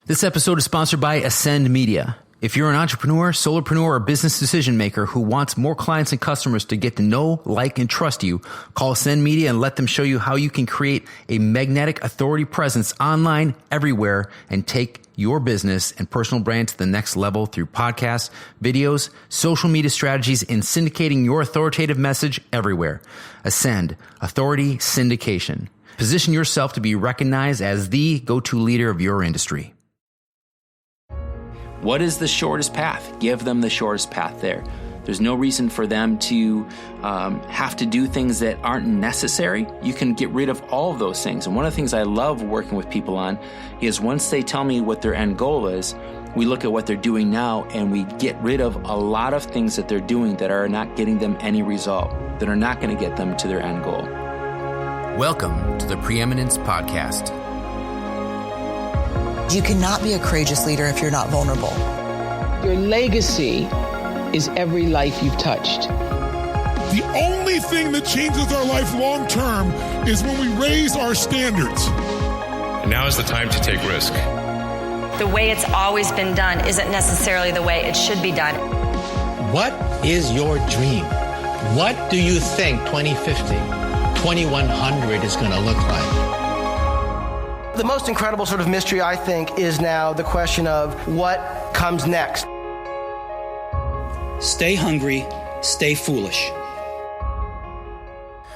This episode is sponsored by Ascend Media. If you're an entrepreneur, solopreneur, or business decision maker who wants more clients and customers to get to know, like, and trust you, call Ascend Media and let them show you how you can create a magnetic authority presence online everywhere and take your business and personal brand to the next level through podcasts, videos, social media strategies, and syndicating your authoritative message everywhere. Ascend, authority syndication. Position yourself to be recognized as the go-to leader of your industry. What is the shortest path? Give them the shortest path there. There's no reason for them to have to do things that aren't necessary. You can get rid of all of those things. And one of the things I love working with people on is once they tell me what their end goal is, we look at what they're doing now and we get rid of a lot of things that they're doing that are not getting them any result, that are not going to get them to their end goal. Welcome to the Preeminence Podcast. You cannot be a courageous leader if you're not vulnerable. Your legacy is every life you've touched. The only thing that changes our life long term is when we raise our standards. Now is the time to take risk. The way it's always been done isn't necessarily the way it should be done. What is your dream? What do you think 2050, 2100 is going to look like? The most incredible sort of mystery, I think, is now the question of what comes next. Stay hungry, stay foolish.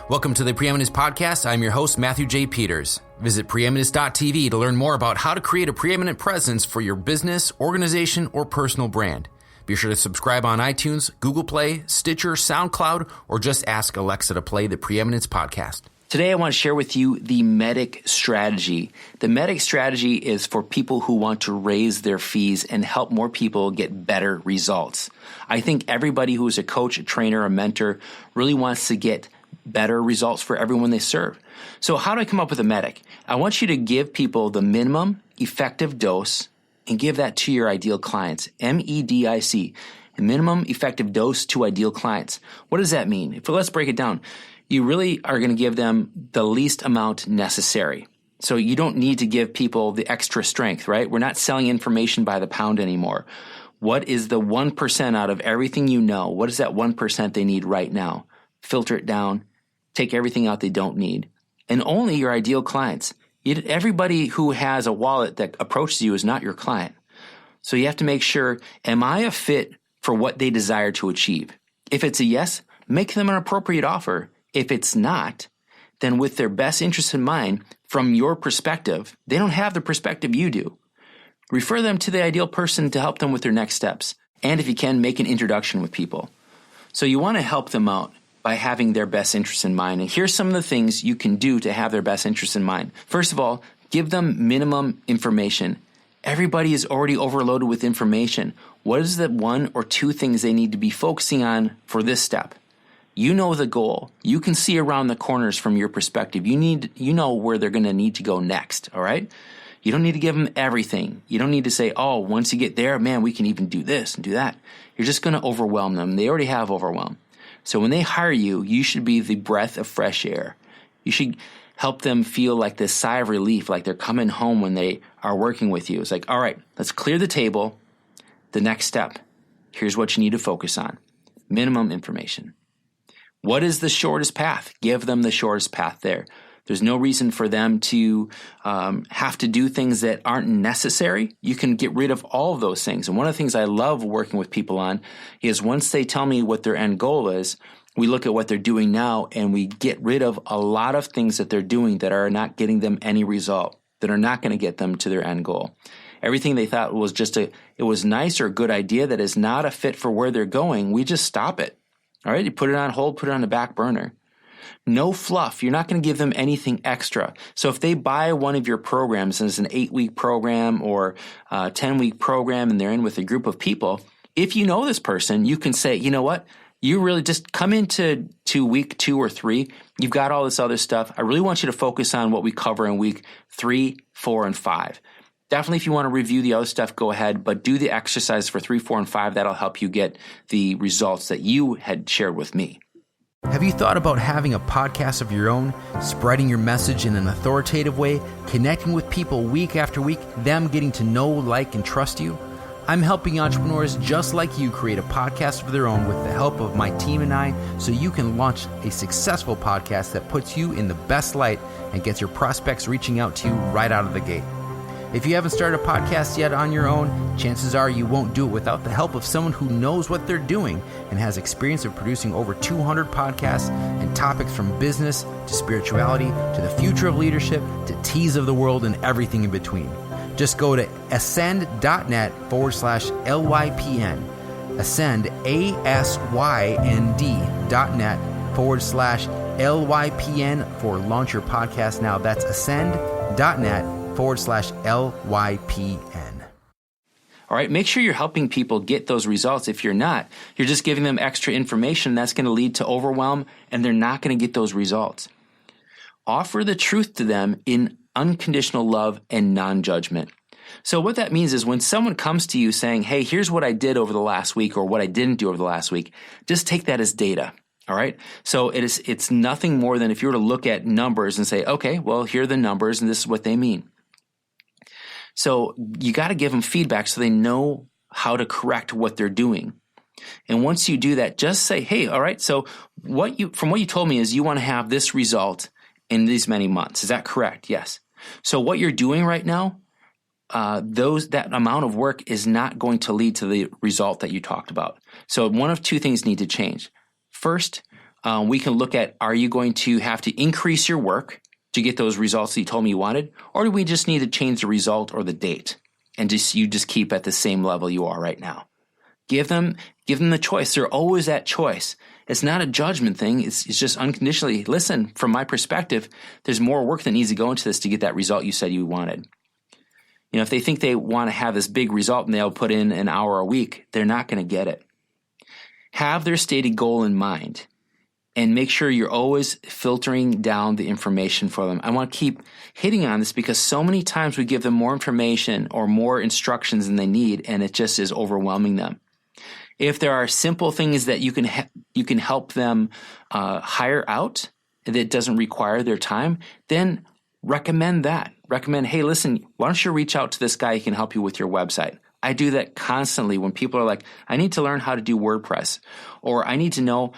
Welcome to the Preeminence Podcast. I'm your host, Matthew J. Peters. Visit preeminence.tv to learn more about how to create a preeminent presence for your business, organization, or personal brand. Be sure to subscribe on iTunes, Google Play, Stitcher, SoundCloud, or just ask Alexa to play the Preeminence Podcast. Today, I want to share with you the M.E.D.I.C strategy. The M.E.D.I.C strategy is for people who want to raise their fees and help more people get better results. I think everybody who is a coach, a trainer, a mentor really wants to get better results for everyone they serve. So how do I come up with a M.E.D.I.C? I want you to give people the minimum effective dose and give that to your ideal clients. M.E.D.I.C, a minimum effective dose to ideal clients. What does that mean? Let's break it down. You really are going to give them the least amount necessary. So you don't need to give people the extra strength, right? We're not selling information by the pound anymore. What is the 1% out of everything you know? What is that 1% they need right now? Filter it down, take everything out they don't need. And only your ideal clients. Everybody who has a wallet that approaches you is not your client. So you have to make sure, am I a fit for what they desire to achieve? If it's a yes, make them an appropriate offer. If it's not, then with their best interest in mind, from your perspective, they don't have the perspective you do. Refer them to the ideal person to help them with their next steps. And if you can, make an introduction with people. So you want to help them out by having their best interest in mind. And here's some of the things you can do to have their best interest in mind. First of all, give them minimum information. Everybody is already overloaded with information. What is the one or two things they need to be focusing on for this step? You know the goal. You can see around the corners from your perspective. You know where they're going to need to go next, all right? You don't need to give them everything. You don't need to say, oh, once you get there, man, we can even do this and do that. You're just going to overwhelm them. They already have overwhelm. So when they hire you, you should be the breath of fresh air. You should help them feel like this sigh of relief, like they're coming home when they are working with you. It's like, all right, let's clear the table. The next step, here's what you need to focus on. Minimum information. What is the shortest path? Give them the shortest path there. There's no reason for them to have to do things that aren't necessary. You can get rid of all of those things. And one of the things I love working with people on is once they tell me what their end goal is, we look at what they're doing now and we get rid of a lot of things that they're doing that are not getting them any result, that are not going to get them to their end goal. Everything they thought was it was nice or a good idea that is not a fit for where they're going, we just stop it. All right, you put it on hold, put it on the back burner. No fluff. You're not going to give them anything extra. So if they buy one of your programs and it's an 8-week program or a 10-week program and they're in with a group of people, if you know this person, you can say, you know what? You really just come into week 2 or 3. You've got all this other stuff. I really want you to focus on what we cover in week 3, 4, and 5. Definitely, if you want to review the other stuff, go ahead, but do the exercise for 3, 4, and 5. That'll help you get the results that you had shared with me. Have you thought about having a podcast of your own, spreading your message in an authoritative way, connecting with people week after week, them getting to know, like, and trust you? I'm helping entrepreneurs just like you create a podcast of their own with the help of my team and I, so you can launch a successful podcast that puts you in the best light and gets your prospects reaching out to you right out of the gate. If you haven't started a podcast yet on your own, chances are you won't do it without the help of someone who knows what they're doing and has experience of producing over 200 podcasts and topics from business to spirituality to the future of leadership to teas of the world and everything in between. Just go to ascend.net/LYPN. Ascend, ASYND.net/LYPN for launch your podcast now. That's ascend.net/LYPN. All right, make sure you're helping people get those results. If you're not, you're just giving them extra information that's going to lead to overwhelm, and they're not going to get those results. Offer the truth to them in unconditional love and non-judgment. So what that means is when someone comes to you saying, hey, here's what I did over the last week or what I didn't do over the last week, just take that as data. All right. So it's nothing more than if you were to look at numbers and say, okay, well, here are the numbers and this is what they mean. So you got to give them feedback so they know how to correct what they're doing. And once you do that, just say, hey, all right, so from what you told me is you want to have this result in these many months. Is that correct? Yes. So what you're doing right now, that amount of work is not going to lead to the result that you talked about. So one of two things need to change. First, we can look at, are you going to have to increase your work to get those results that you told me you wanted? Or do we just need to change the result or the date and you just keep at the same level you are right now? Give them the choice. They're always at choice. It's not a judgment thing. It's just unconditionally, listen, from my perspective, there's more work that needs to go into this to get that result you said you wanted. You know, if they think they want to have this big result and they'll put in an hour a week, they're not going to get it. Have their stated goal in mind and make sure you're always filtering down the information for them. I want to keep hitting on this because so many times we give them more information or more instructions than they need, and it just is overwhelming them. If there are simple things that you can help them hire out that doesn't require their time, then recommend that. Recommend, hey, listen, why don't you reach out to this guy who can help you with your website? I do that constantly when people are like, I need to learn how to do WordPress, or I need to know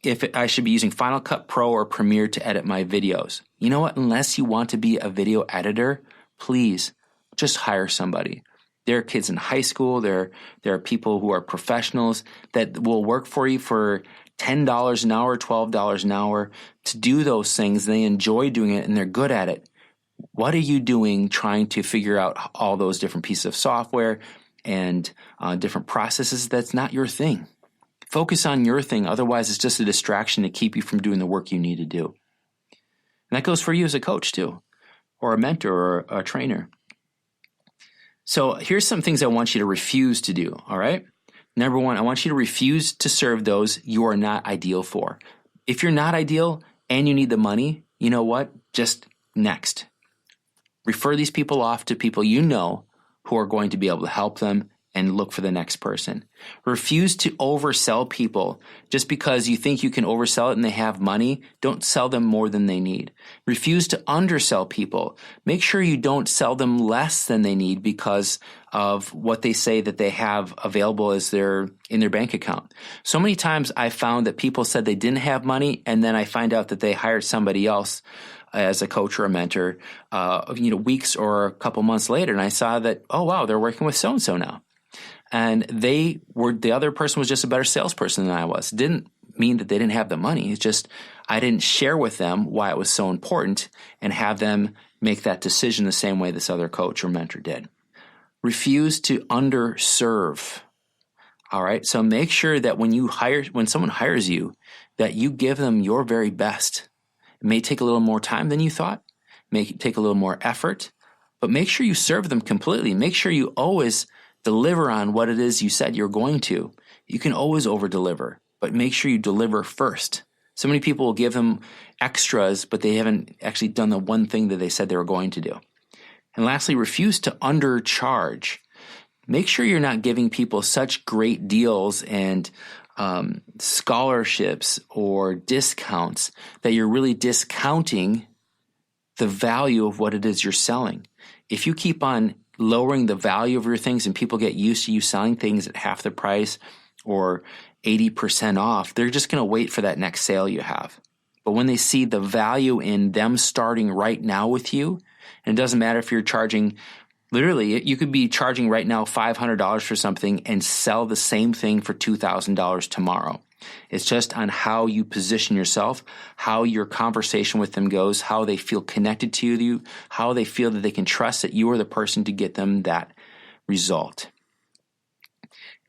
if I should be using Final Cut Pro or Premiere to edit my videos. You know what? Unless you want to be a video editor, please just hire somebody. There are kids in high school. There are people who are professionals that will work for you for $10 an hour, $12 an hour to do those things. They enjoy doing it and they're good at it. What are you doing trying to figure out all those different pieces of software and different processes? That's not your thing. Focus on your thing. Otherwise, it's just a distraction to keep you from doing the work you need to do. And that goes for you as a coach too, or a mentor or a trainer. So here's some things I want you to refuse to do, all right? Number one, I want you to refuse to serve those you are not ideal for. If you're not ideal and you need the money, you know what? Just next. Refer these people off to people you know who are going to be able to help them and look for the next person. Refuse to oversell people. Just because you think you can oversell it and they have money, don't sell them more than they need. Refuse to undersell people. Make sure you don't sell them less than they need because of what they say that they have available as in their bank account. So many times I found that people said they didn't have money, and then I find out that they hired somebody else as a coach or a mentor, weeks or a couple months later, and I saw that, oh wow, they're working with so-and-so now. And the other person was just a better salesperson than I was. It didn't mean that they didn't have the money. It's just I didn't share with them why it was so important and have them make that decision the same way this other coach or mentor did. Refuse to underserve. All right. So make sure that when someone hires you, that you give them your very best. It may take a little more time than you thought, may take a little more effort, but make sure you serve them completely. Make sure you always deliver on what it is you said you're going to. You can always over-deliver, but make sure you deliver first. So many people will give them extras, but they haven't actually done the one thing that they said they were going to do. And lastly, refuse to undercharge. Make sure you're not giving people such great deals and scholarships or discounts, that you're really discounting the value of what it is you're selling. If you keep on lowering the value of your things and people get used to you selling things at half the price or 80% off, they're just going to wait for that next sale you have. But when they see the value in them starting right now with you, and it doesn't matter if you're charging, literally, you could be charging right now $500 for something and sell the same thing for $2,000 tomorrow. It's just on how you position yourself, how your conversation with them goes, how they feel connected to you, how they feel that they can trust that you are the person to get them that result.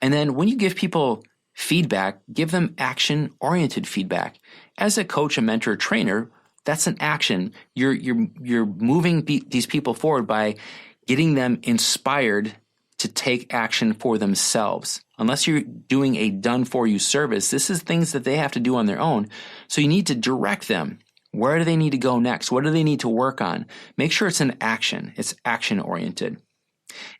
And then when you give people feedback, give them action-oriented feedback. As a coach, a mentor, a trainer, that's an action. You're moving these people forward by getting them inspired to take action for themselves. Unless you're doing a done-for-you service, this is things that they have to do on their own. So you need to direct them. Where do they need to go next? What do they need to work on? Make sure it's an action. It's action-oriented.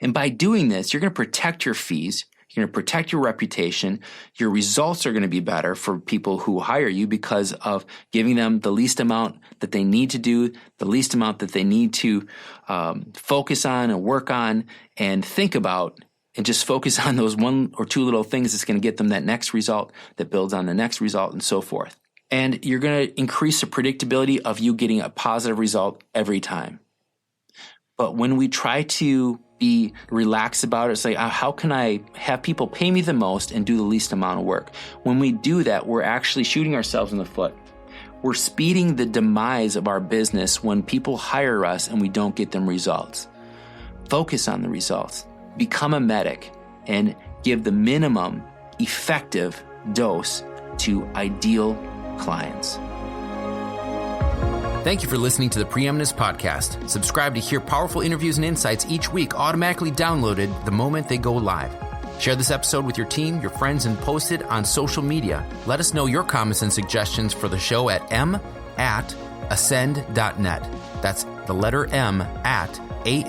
And by doing this, you're going to protect your fees. You're going to protect your reputation. Your results are going to be better for people who hire you because of giving them the least amount that they need to do, the least amount that they need to focus on and work on and think about, and just focus on those one or two little things that's going to get them that next result that builds on the next result and so forth. And you're going to increase the predictability of you getting a positive result every time. But when we try to be relaxed about it, it's like, how can I have people pay me the most and do the least amount of work? When we do that, we're actually shooting ourselves in the foot. We're speeding the demise of our business when people hire us and we don't get them results. Focus on the results. Become a medic and give the minimum effective dose to ideal clients. Thank you for listening to the Preeminence Podcast. Subscribe to hear powerful interviews and insights each week automatically downloaded the moment they go live. Share this episode with your team, your friends, and post it on social media. Let us know your comments and suggestions for the show at m@ascend.net. That's the letter M @ASYND.net.